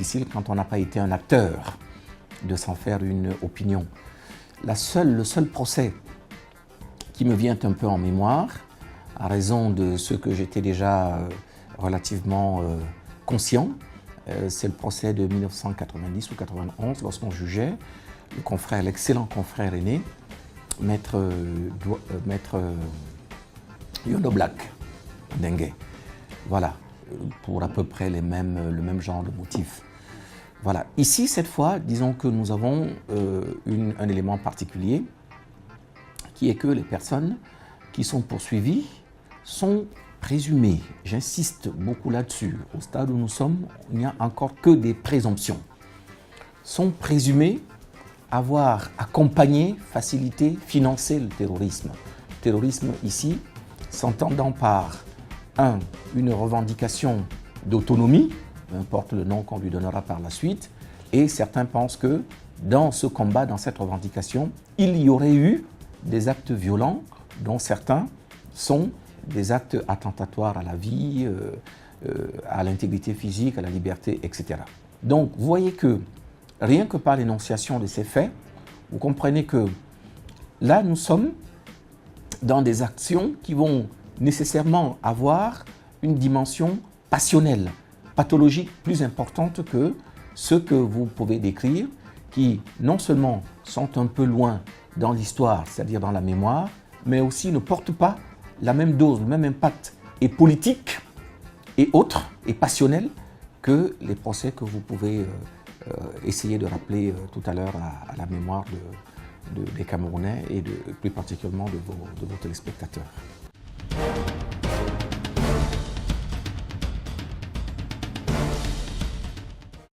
difficile quand on n'a pas été un acteur de s'en faire une opinion. Le seul procès qui me vient un peu en mémoire, à raison de ce que j'étais déjà relativement conscient, c'est le procès de 1990 ou 91, lorsqu'on jugeait l'excellent confrère aîné, Maître Yono Black Dengue. Voilà, pour à peu près le même genre de motif. Voilà. Ici, cette fois, disons que nous avons un élément particulier, qui est que les personnes qui sont poursuivies sont présumées. J'insiste beaucoup là-dessus. Au stade où nous sommes, il n'y a encore que des présomptions. Sont présumées avoir accompagné, facilité, financé le terrorisme. Le terrorisme ici, s'entendant par une revendication d'autonomie, peu importe le nom qu'on lui donnera par la suite, et certains pensent que dans ce combat, dans cette revendication, il y aurait eu des actes violents, dont certains sont des actes attentatoires à la vie, à l'intégrité physique, à la liberté, etc. Donc, vous voyez que rien que par l'énonciation de ces faits, vous comprenez que là, nous sommes dans des actions qui vont nécessairement avoir une dimension passionnelle, pathologique plus importante que ce que vous pouvez décrire, qui non seulement sont un peu loin dans l'histoire, c'est-à-dire dans la mémoire, mais aussi ne portent pas la même dose, le même impact, et politique, et autre, et passionnel, que les procès que vous pouvez essayer de rappeler tout à l'heure à la mémoire des Camerounais et plus particulièrement de vos téléspectateurs.